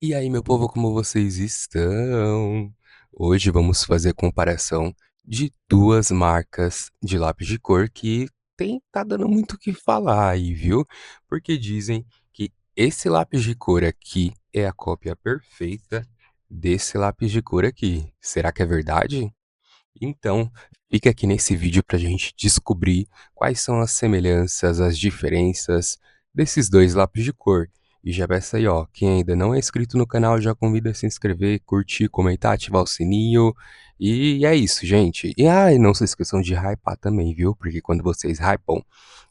E aí, meu povo, como vocês estão? Hoje vamos fazer comparação de duas marcas de lápis de cor que tá dando muito o que falar aí, viu? Porque dizem que esse lápis de cor aqui é a cópia perfeita desse lápis de cor aqui. Será que é verdade? Então, fica aqui nesse vídeo para a gente descobrir quais são as semelhanças, as diferenças desses dois lápis de cor. E já peça aí, ó, quem ainda não é inscrito no canal, já convida a se inscrever, curtir, comentar, ativar o sininho. E é isso, gente. E não se esqueçam de hypar também, viu? Porque quando vocês hypam,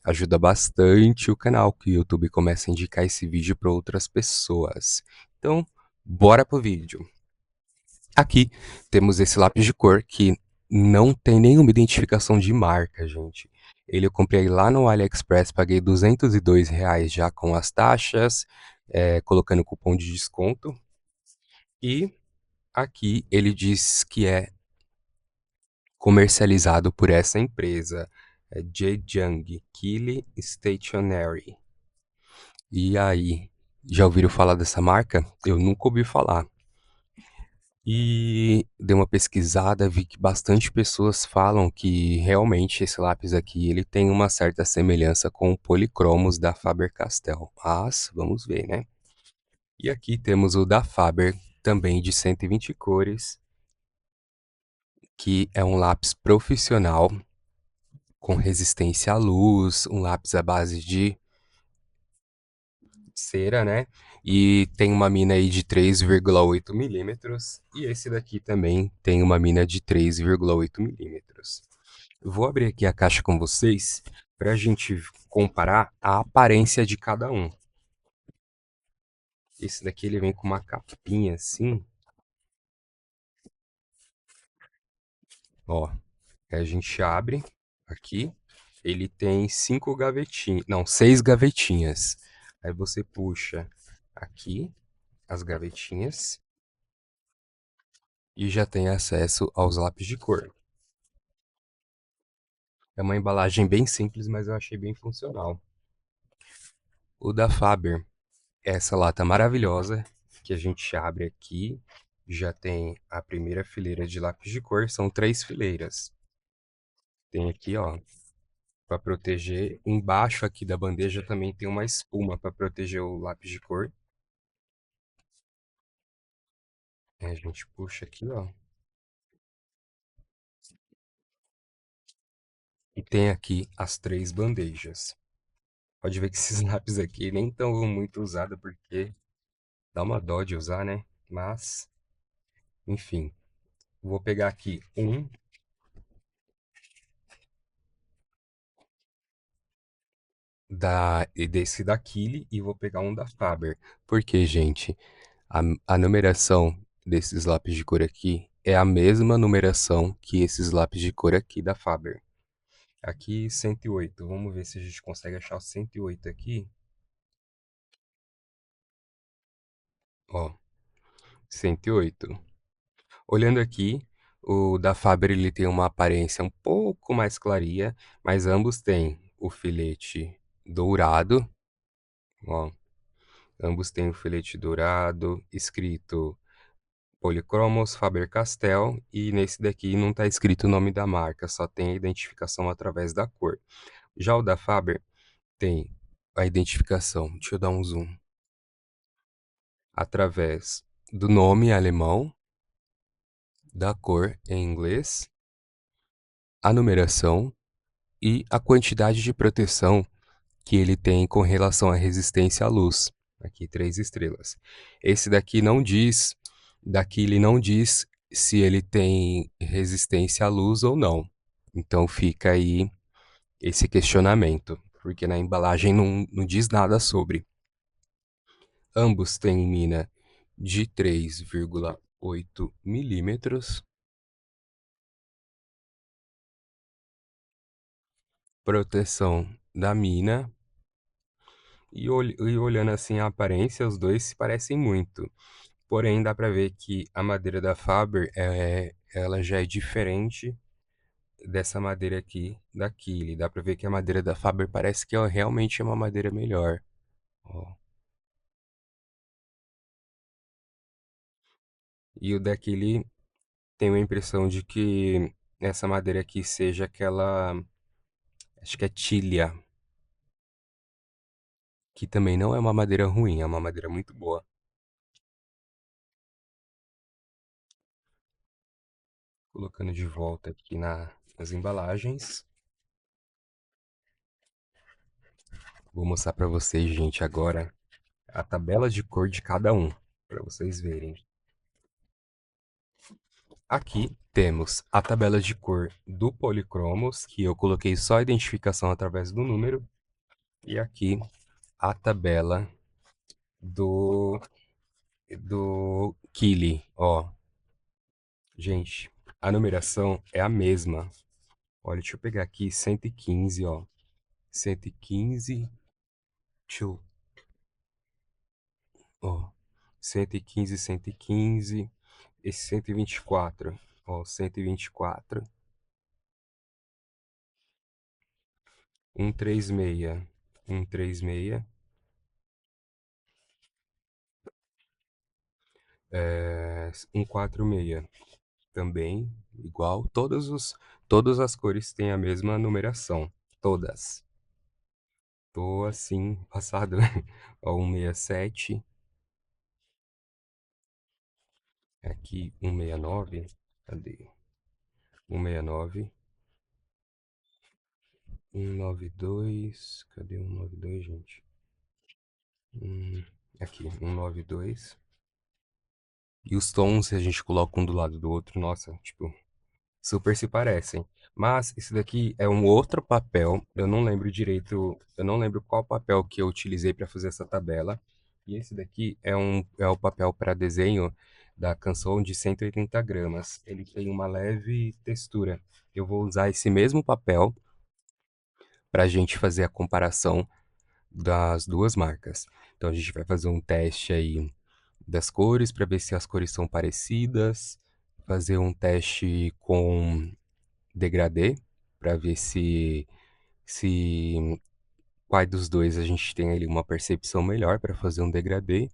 ajuda bastante o canal, que o YouTube começa a indicar esse vídeo para outras pessoas. Então, bora pro vídeo. Aqui temos esse lápis de cor que não tem nenhuma identificação de marca, gente. Ele eu comprei lá no AliExpress, paguei R$ 202 já com as taxas, colocando cupom de desconto. E aqui ele diz que é comercializado por essa empresa, Zhejiang Kili Stationery. E aí, já ouviram falar dessa marca? Eu nunca ouvi falar. E dei uma pesquisada, vi que bastante pessoas falam que realmente esse lápis aqui, ele tem uma certa semelhança com o Polychromos da Faber-Castell, mas vamos ver, né. E aqui temos o da Faber, também de 120 cores, que é um lápis profissional, com resistência à luz, um lápis à base de cera, né, e tem uma mina aí de 3,8 milímetros, e esse daqui também tem uma mina de 3,8 milímetros. Vou abrir aqui a caixa com vocês para a gente comparar a aparência de cada um. Esse daqui ele vem com uma capinha assim, ó. Aí a gente abre aqui, ele tem 5 gavetinhas, não, 6 gavetinhas. Aí você puxa aqui as gavetinhas e já tem acesso aos lápis de cor. É uma embalagem bem simples, mas eu achei bem funcional. O da Faber, essa lata maravilhosa que a gente abre aqui, já tem a primeira fileira de lápis de cor, são 3 fileiras. Tem aqui, ó, para proteger. Embaixo aqui da bandeja também tem uma espuma para proteger o lápis de cor. A gente puxa aqui, ó. E tem aqui as 3 bandejas. Pode ver que esses lápis aqui nem estão muito usados porque dá uma dó de usar, né? Mas, enfim. Vou pegar aqui um desse da Kili e vou pegar um da Faber. Porque, gente, a numeração desses lápis de cor aqui é a mesma numeração que esses lápis de cor aqui da Faber. Aqui 108. Vamos ver se a gente consegue achar o 108 aqui. Ó, 108. Olhando aqui, o da Faber ele tem uma aparência um pouco mais clarinha, mas ambos têm o filete dourado, ó. Ambos têm o filete dourado, escrito Polychromos Faber-Castell, e nesse daqui não está escrito o nome da marca, só tem a identificação através da cor. Já o da Faber tem a identificação, deixa eu dar um zoom, através do nome alemão, da cor em inglês, a numeração e a quantidade de proteção que ele tem com relação à resistência à luz. Aqui, 3 estrelas. Esse daqui não diz, daqui ele não diz se ele tem resistência à luz ou não. Então fica aí esse questionamento, porque na embalagem não diz nada sobre. Ambos têm mina de 3,8 milímetros, proteção da mina, e olhando assim a aparência, os dois se parecem muito. Porém, dá para ver que a madeira da Faber, ela já é diferente dessa madeira aqui da Kili. Dá para ver que a madeira da Faber parece que realmente é uma madeira melhor. Ó. E o daquele tenho a impressão de que essa madeira aqui seja aquela, acho que é Tilia, que também não é uma madeira ruim, é uma madeira muito boa. Colocando de volta aqui nas embalagens. Vou mostrar para vocês, gente, agora a tabela de cor de cada um, para vocês verem. Aqui temos a tabela de cor do Polychromos, que eu coloquei só a identificação através do número. E aqui a tabela do, do Kili, ó. Gente, a numeração é a mesma. Olha, deixa eu pegar aqui 115, ó. 115, deixa eu, ó. 115, 115. Esse 124, ó, 124. 136, 136. É, 146 também, igual. Todas as cores têm a mesma numeração. Todas. Tô assim, passado. Ó, 167. Aqui, 169. Cadê? 169. 192. Cadê 192, gente? Aqui, 192. E os tons, se a gente coloca um do lado do outro, nossa, tipo, super se parecem. Mas esse daqui é um outro papel. Eu não lembro direito, eu não lembro qual papel que eu utilizei para fazer essa tabela. E esse daqui é o papel para desenho da canção de 180 gramas. Ele tem uma leve textura. Eu vou usar esse mesmo papel para a gente fazer a comparação das duas marcas. Então a gente vai fazer um teste aí das cores para ver se as cores são parecidas, fazer um teste com degradê para ver se qual dos dois a gente tem ali uma percepção melhor para fazer um degradê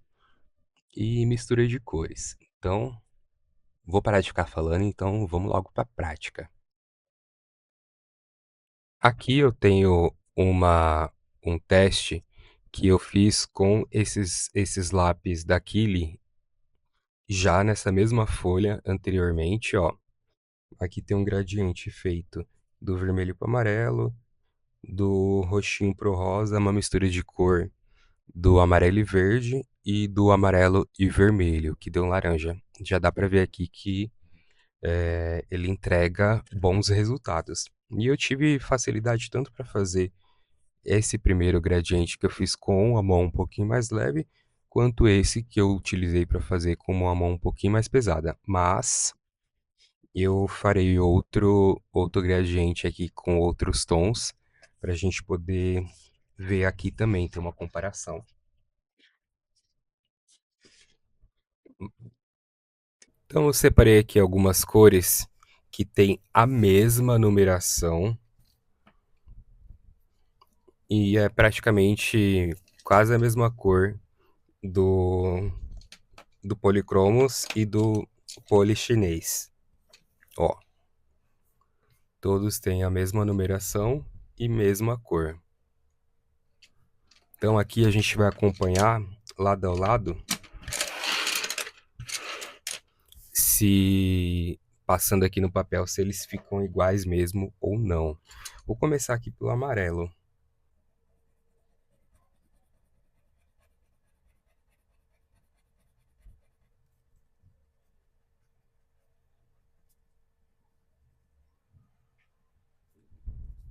e mistura de cores. Então, vou parar de ficar falando, então vamos logo para a prática. Aqui eu tenho um teste que eu fiz com esses lápis da Kili já nessa mesma folha anteriormente, ó. Aqui tem um gradiente feito do vermelho para amarelo, do roxinho pro rosa, uma mistura de cor do amarelo e verde e do amarelo e vermelho, que deu um laranja. Já dá para ver aqui que ele entrega bons resultados. E eu tive facilidade tanto para fazer esse primeiro gradiente que eu fiz com a mão um pouquinho mais leve, quanto esse que eu utilizei para fazer com uma mão um pouquinho mais pesada. Mas eu farei outro gradiente aqui com outros tons para a gente poder ver aqui também, ter uma comparação. Então eu separei aqui algumas cores que têm a mesma numeração e é praticamente quase a mesma cor do, do Polychromos e do Poly chinês. Ó, todos têm a mesma numeração e mesma cor. Então aqui a gente vai acompanhar lado a lado se passando aqui no papel se eles ficam iguais mesmo ou não. Vou começar aqui pelo amarelo.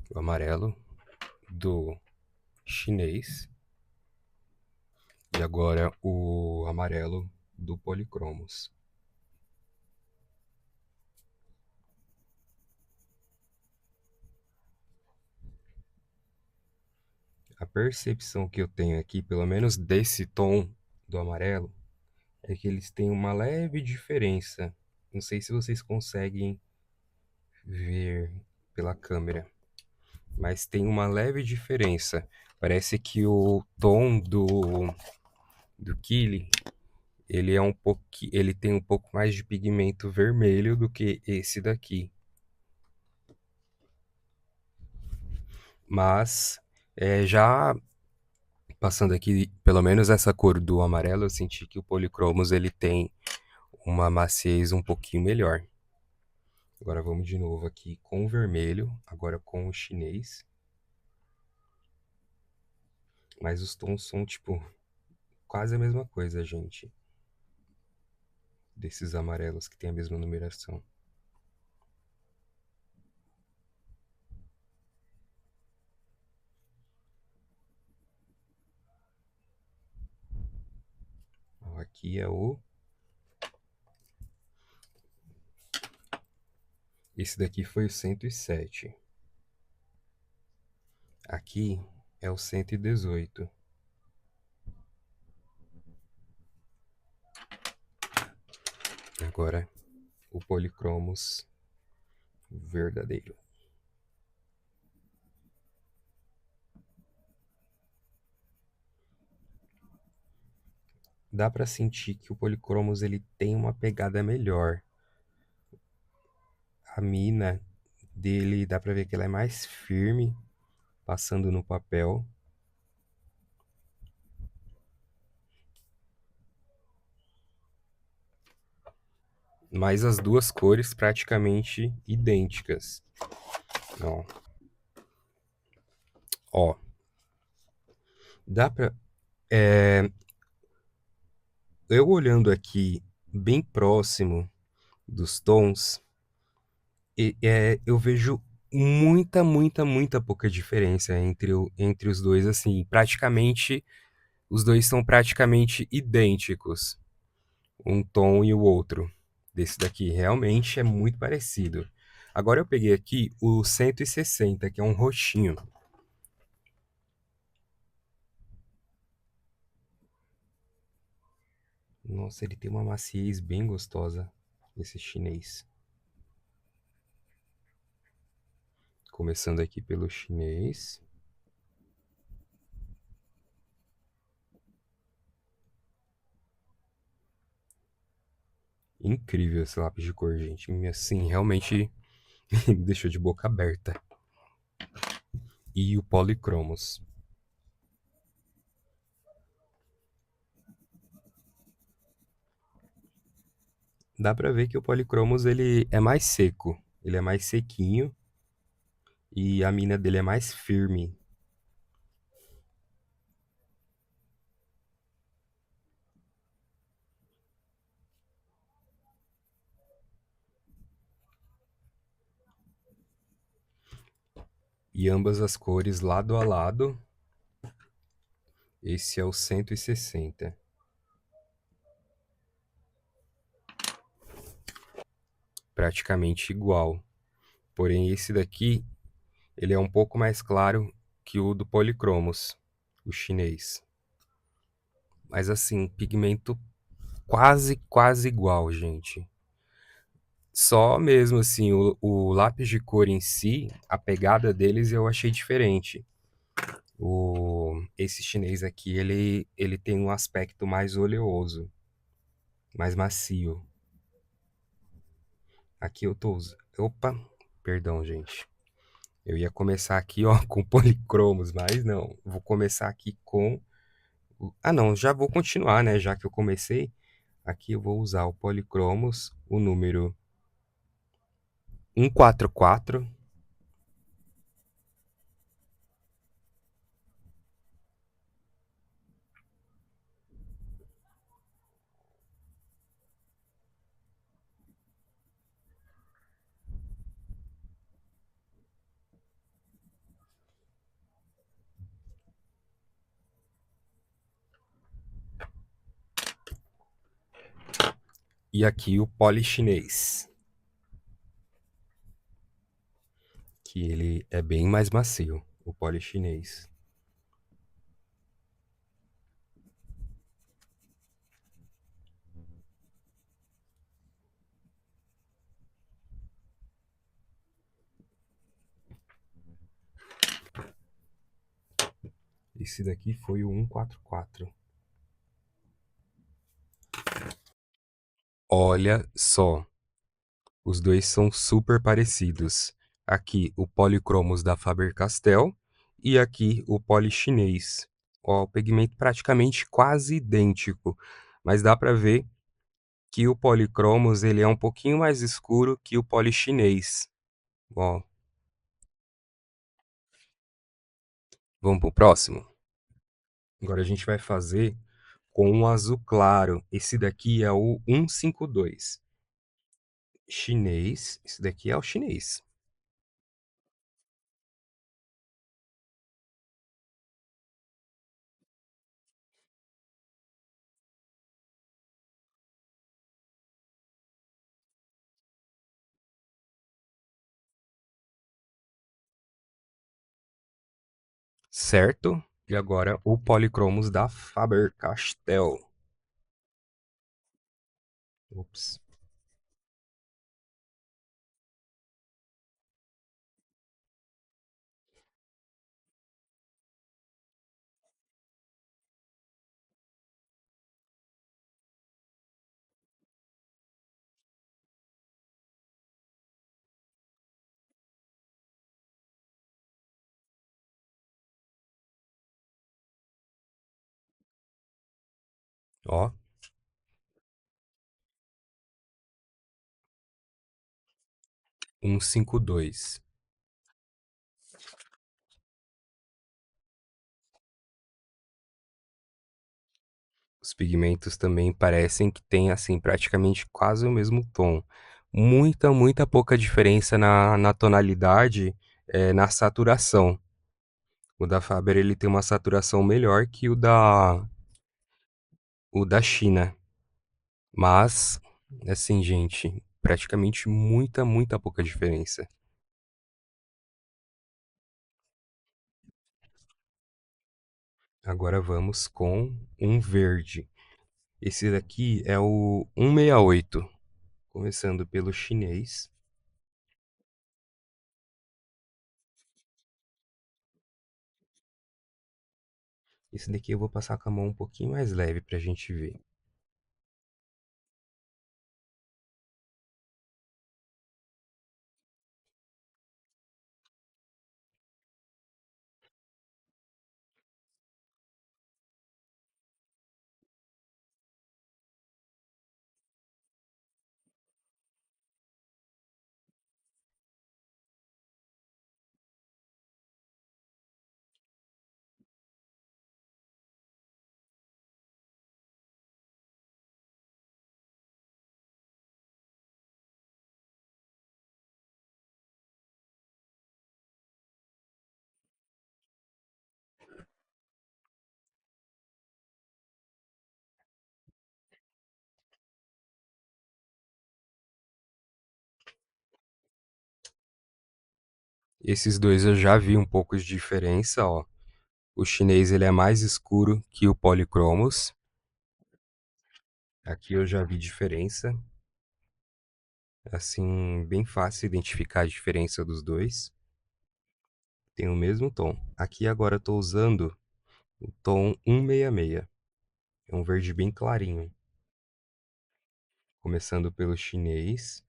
O amarelo do chinês e agora o amarelo do Polychromos. A percepção que eu tenho aqui, pelo menos desse tom do amarelo, é que eles têm uma leve diferença. Não sei se vocês conseguem ver pela câmera, mas tem uma leve diferença. Parece que o tom do Kili ele tem um pouco mais de pigmento vermelho do que esse daqui. Mas já passando aqui, pelo menos essa cor do amarelo, eu senti que o Polychromos ele tem uma maciez um pouquinho melhor. Agora vamos de novo aqui com o vermelho, agora com o chinês. Mas os tons são, tipo, quase a mesma coisa, gente. Desses amarelos que tem a mesma numeração. Ó, aqui é o... Esse daqui foi o 107. Aqui é o 118. Agora, o Polychromos verdadeiro. Dá pra sentir que o Polychromos ele tem uma pegada melhor. A mina dele, dá pra ver que ela é mais firme, passando no papel. Mas as duas cores praticamente idênticas. Ó. Ó. Dá pra... eu olhando aqui bem próximo dos tons, eu vejo muita pouca diferença entre os dois, assim, praticamente, os dois são praticamente idênticos, um tom e o outro. Desse daqui realmente é muito parecido. Agora eu peguei aqui o 160, que é um roxinho. Nossa, ele tem uma maciez bem gostosa, esse chinês. Começando aqui pelo chinês. Incrível esse lápis de cor, gente. Assim, realmente me deixou de boca aberta. E o Polychromos. Dá pra ver que o Polychromos ele é mais seco. Ele é mais sequinho. E a mina dele é mais firme. E ambas as cores lado a lado. Esse é o 160. Praticamente igual. Porém, esse daqui, ele é um pouco mais claro que o do Polychromos, o chinês. Mas assim, pigmento quase igual, gente. Só mesmo assim, o lápis de cor em si, a pegada deles eu achei diferente. Esse chinês aqui, ele tem um aspecto mais oleoso, mais macio. Aqui eu tô usando... Opa, perdão, gente. Eu ia começar aqui, ó, com policromos, mas não. Vou começar aqui com... Ah, não, já vou continuar, né? Já que eu comecei. Aqui eu vou usar o policromos, o número 144. E aqui o poli chinês, que ele é bem mais macio, o poli chinês. Esse daqui foi o 144. Olha só, os dois são super parecidos. Aqui o Polychromos da Faber-Castell e aqui o Polichinês. Ó, o pigmento praticamente quase idêntico, mas dá para ver que o Polychromos ele é um pouquinho mais escuro que o Polichinês. Ó, vamos pro próximo? Agora a gente vai fazer com um azul claro. Esse daqui é o 152. Chinês. Esse daqui é o chinês. Certo? E agora o Polychromos da Faber-Castell. Ops. Ó, 152. Os pigmentos também parecem que têm, assim, praticamente quase o mesmo tom. Muita pouca diferença na tonalidade, na saturação. O da Faber ele tem uma saturação melhor que o da China. Mas, assim, gente, praticamente muita pouca diferença. Agora vamos com um verde. Esse daqui é o 168. Começando pelo chinês. Esse daqui eu vou passar com a mão um pouquinho mais leve pra gente ver. Esses dois eu já vi um pouco de diferença, ó. O chinês ele é mais escuro que o Polychromos. Aqui eu já vi diferença. Assim, bem fácil identificar a diferença dos dois. Tem o mesmo tom. Aqui agora eu tô usando o tom 166. É um verde bem clarinho. Começando pelo chinês.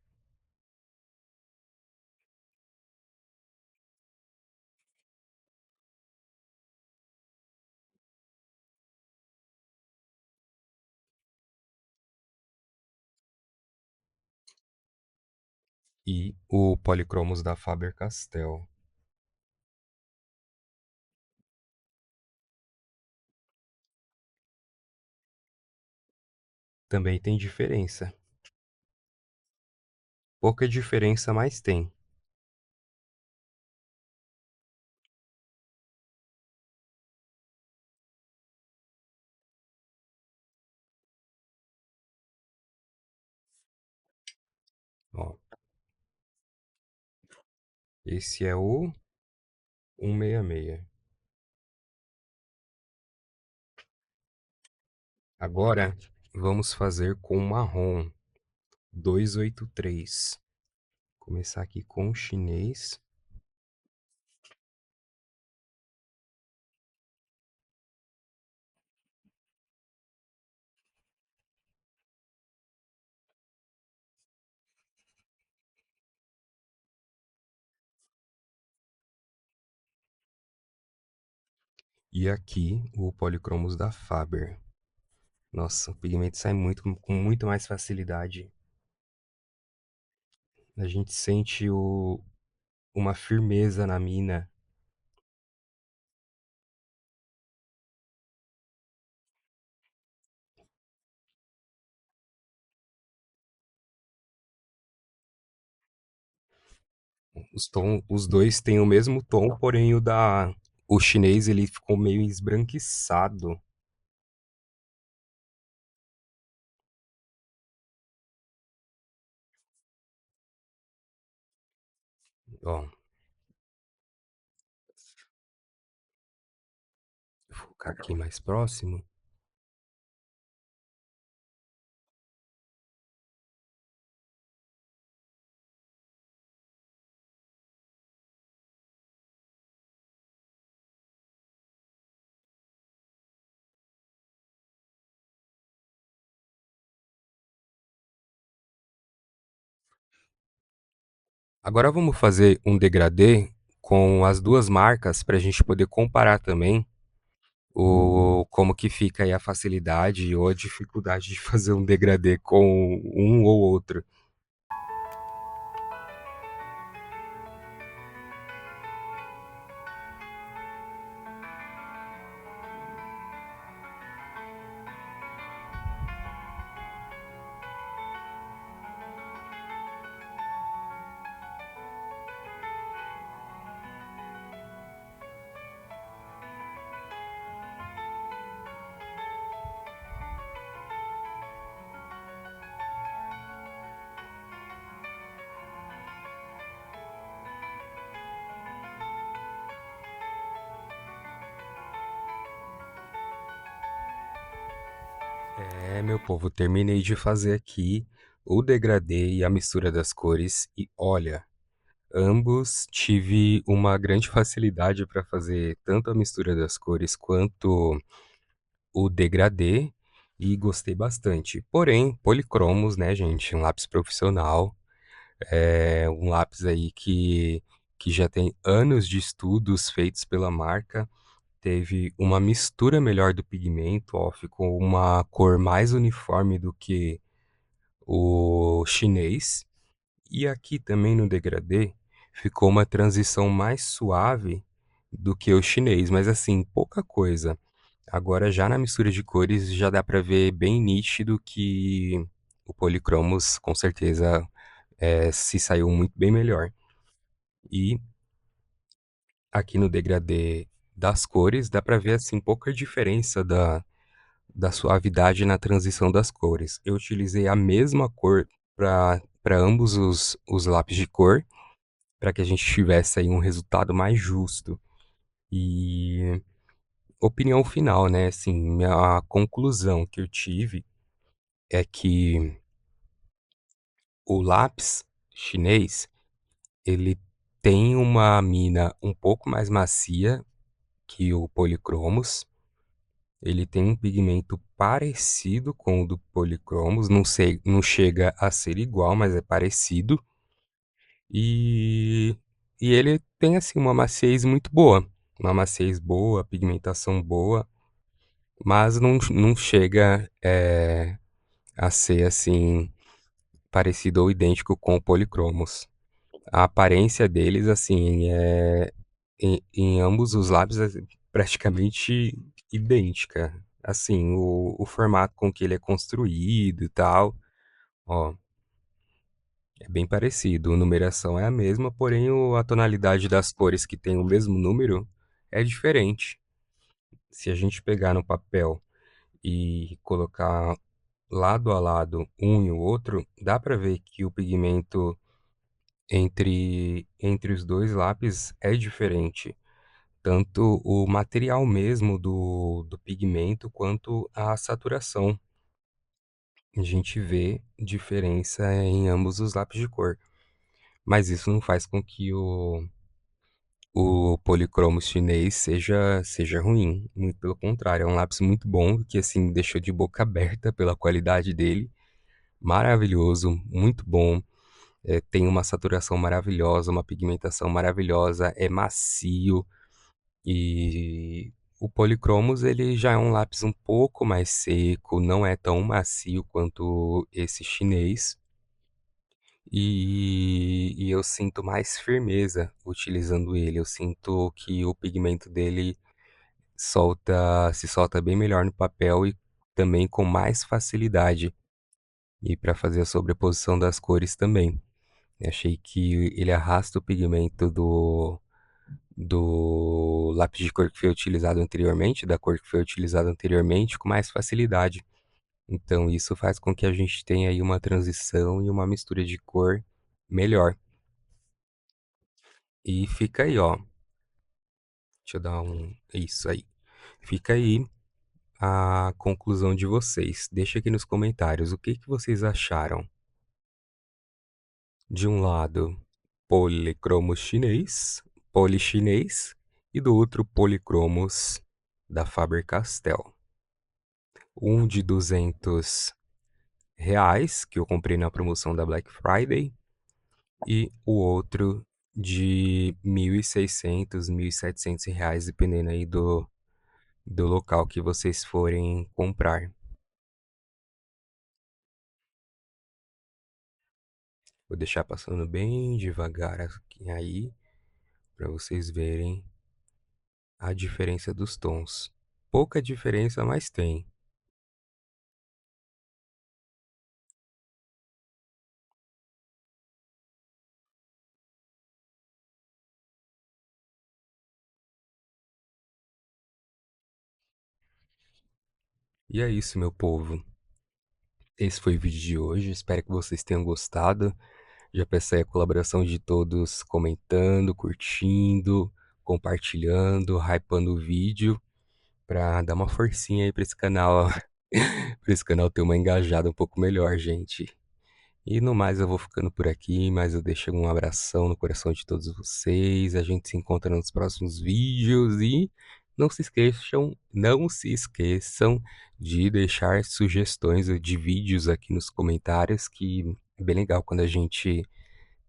E o Polychromos da Faber-Castell. Também tem diferença. Pouca diferença, mas tem. Ó, esse é o 166. Agora vamos fazer com marrom 283. Começar aqui com o chinês. E aqui o Polychromos da Faber. Nossa, o pigmento sai muito com muito mais facilidade. A gente sente uma firmeza na mina. Os dois têm o mesmo tom, porém o chinês ele ficou meio esbranquiçado. Ó, vou focar aqui mais próximo. Agora vamos fazer um degradê com as duas marcas para a gente poder comparar também como que fica aí a facilidade ou a dificuldade de fazer um degradê com um ou outro. É, meu povo, terminei de fazer aqui o degradê e a mistura das cores e olha, ambos tive uma grande facilidade para fazer tanto a mistura das cores quanto o degradê e gostei bastante. Porém, policromos, né, gente, um lápis profissional, é um lápis aí que já tem anos de estudos feitos pela marca. Teve uma mistura melhor do pigmento, ó, ficou uma cor mais uniforme do que o chinês. E aqui também no degradê ficou uma transição mais suave do que o chinês, mas assim, pouca coisa. Agora já na mistura de cores já dá pra ver bem nítido que o Polychromos com certeza se saiu muito bem melhor. E aqui no degradê das cores dá pra ver assim pouca diferença da suavidade na transição das cores. Eu utilizei a mesma cor para ambos os lápis de cor, para que a gente tivesse aí um resultado mais justo. E opinião final, né? Assim, a conclusão que eu tive é que o lápis chinês, ele tem uma mina um pouco mais macia que o Polychromos. Ele tem um pigmento parecido com o do Polychromos, não sei, não chega a ser igual, mas é parecido. E, e ele tem assim uma maciez muito boa, uma maciez boa, pigmentação boa, mas não chega a ser assim parecido ou idêntico com o Polychromos. A aparência deles assim em ambos os lábios é praticamente idêntica. Assim, o formato com que ele é construído e tal, ó, é bem parecido. A numeração é a mesma, porém a tonalidade das cores que tem o mesmo número é diferente. Se a gente pegar no papel e colocar lado a lado um e o outro, dá para ver que o pigmento entre os dois lápis é diferente. Tanto o material mesmo do pigmento quanto a saturação. A gente vê diferença em ambos os lápis de cor. Mas isso não faz com que o policromo chinês seja ruim. Muito pelo contrário, é um lápis muito bom, que assim, deixou de boca aberta pela qualidade dele. Maravilhoso, muito bom. Tem uma saturação maravilhosa, uma pigmentação maravilhosa, é macio. E O Polychromos ele já é um lápis um pouco mais seco, não é tão macio quanto esse chinês. E eu sinto mais firmeza utilizando ele. Eu sinto que o pigmento dele se solta bem melhor no papel e também com mais facilidade. E para fazer a sobreposição das cores também. Eu achei que ele arrasta o pigmento do lápis de cor que foi utilizado anteriormente, da cor que foi utilizada anteriormente, com mais facilidade. Então isso faz com que a gente tenha aí uma transição e uma mistura de cor melhor. E fica aí, ó. Deixa eu dar um. Isso aí. Fica aí a conclusão de vocês. Deixa aqui nos comentários o que que vocês acharam. De um lado, policromos chinês, polichinês, e do outro, policromos da Faber-Castell. Um de R$ 200, que eu comprei na promoção da Black Friday, e o outro de R$ 1.600, R$ 1.700, dependendo aí do local que vocês forem comprar. Vou deixar passando bem devagar aqui aí, para vocês verem a diferença dos tons. Pouca diferença, mas tem. E é isso, meu povo. Esse foi o vídeo de hoje. Espero que vocês tenham gostado. Já peço aí a colaboração de todos comentando, curtindo, compartilhando, hypando o vídeo pra dar uma forcinha aí pra esse canal, pra esse canal ter uma engajada um pouco melhor, gente. E no mais eu vou ficando por aqui, mas eu deixo um abração no coração de todos vocês. A gente se encontra nos próximos vídeos e não se esqueçam de deixar sugestões de vídeos aqui nos comentários, que é bem legal quando a gente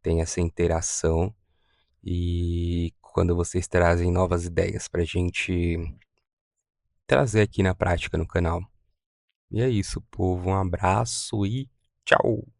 tem essa interação e quando vocês trazem novas ideias pra gente trazer aqui na prática no canal. E é isso, povo. Um abraço e tchau!